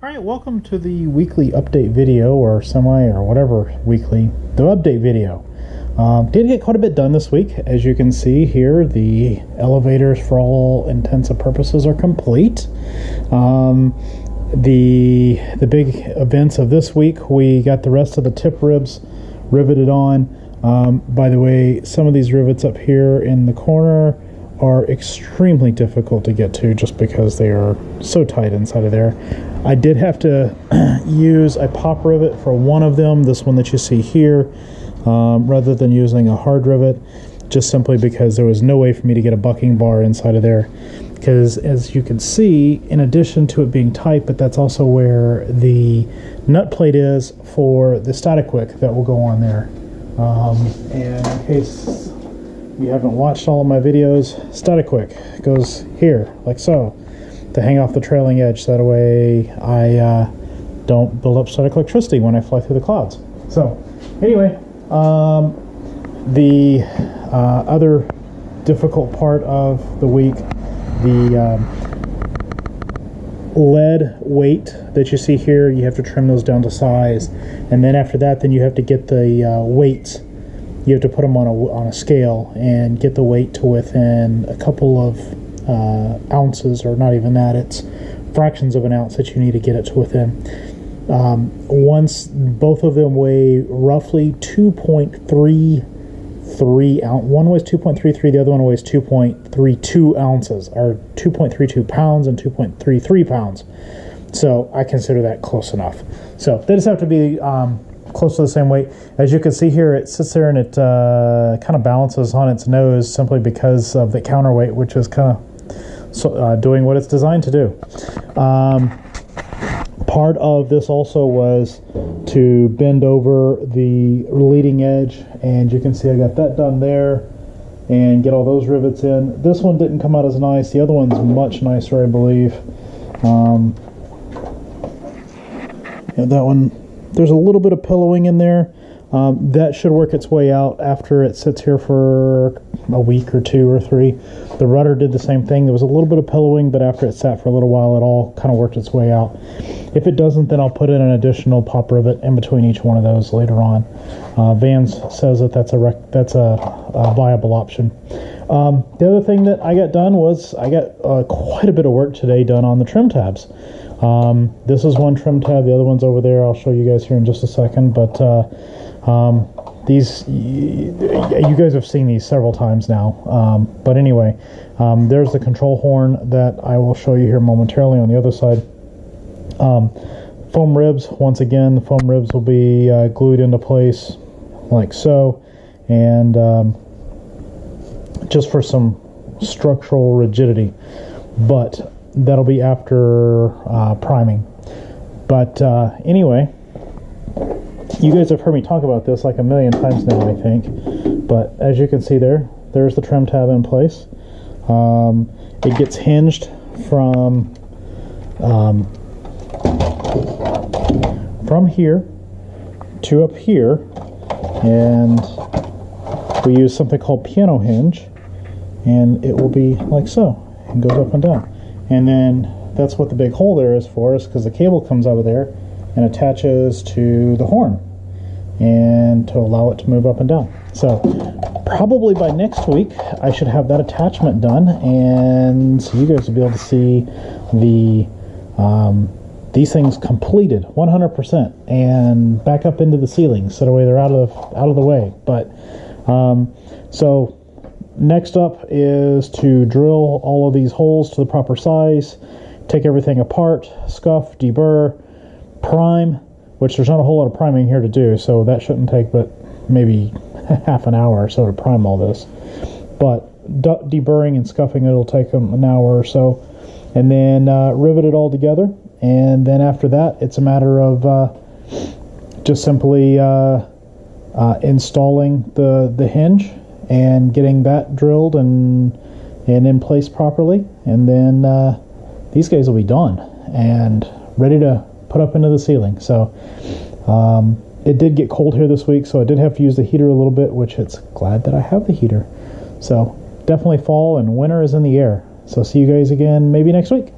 Alright, welcome to the weekly update video, or semi, or whatever weekly, the update video. Did get quite a bit done this week. As you can see here, the elevators for all intents and purposes are complete. The big events of this week, we got the rest of the tip ribs riveted on. By the way, some of these rivets up here in the corner are extremely difficult to get to just because they are so tight inside of there. I did have to use a pop rivet for one of them, this one that you see here, rather than using a hard rivet, just simply because there was no way for me to get a bucking bar inside of there. Because as you can see, in addition to it being tight, but that's also where the nut plate is for the static wick that will go on there. And in case you haven't watched all of my videos, static wick goes here, like so, to hang off the trailing edge, so that way I don't build up static electricity when I fly through the clouds. So anyway, the other difficult part of the week, the lead weight that you see here, you have to trim those down to size, and then after that, then you have to get the weights. You have to put them on a scale and get the weight to within a couple of ounces, or not even that, it's fractions of an ounce that you need to get it to within. Once both of them weigh roughly 2.33 ounce, one weighs 2.33, the other one weighs 2.32 ounces, or 2.32 pounds and 2.33 pounds. So I consider that close enough. So they just have to be close to the same weight. As you can see here, it sits there and it kind of balances on its nose simply because of the counterweight, which is kind of doing what it's designed to do. Part of this also was to bend over the leading edge, and you can see I got that done there, and get all those rivets in. This one didn't come out as nice. The other one's much nicer, I believe. That one, there's a little bit of pillowing in there. That should work its way out after it sits here for a week or two or three. The rudder did the same thing. There was a little bit of pillowing, but after it sat for a little while, it all kind of worked its way out. If it doesn't, then I'll put in an additional pop rivet in between each one of those later on. Vans says that that's a viable option. The other thing that I got done was I got quite a bit of work today done on the trim tabs. This is one trim tab, the other one's over there. I'll show you guys here in just a second, but these, you guys have seen these several times now, but anyway, there's the control horn that I will show you here momentarily on the other side. Foam ribs, once again, the foam ribs will be glued into place like so, and just for some structural rigidity, but that'll be after priming. But anyway, you guys have heard me talk about this like a million times now, I think, but as you can see there's the trim tab in place. It gets hinged from here to up here, and we use something called piano hinge, and it will be like so, and goes up and down. And then that's what the big hole there is for, is because the cable comes out of there and attaches to the horn, and to allow it to move up and down. So probably by next week I should have that attachment done, and so you guys will be able to see the these things completed 100% and back up into the ceiling, so that way they're out of the way. But so next up is to drill all of these holes to the proper size, take everything apart, scuff, deburr, prime, which there's not a whole lot of priming here to do, so that shouldn't take but maybe half an hour or so to prime all this. But deburring and scuffing, it'll take them an hour or so, and then rivet it all together. And then after that, it's a matter of just simply installing the hinge and getting that drilled and in place properly, and then these guys will be done and ready to put up into the ceiling. So it did get cold here this week, so I did have to use the heater a little bit, which it's glad that I have the heater. So definitely fall and winter is in the air. So see you guys again maybe next week.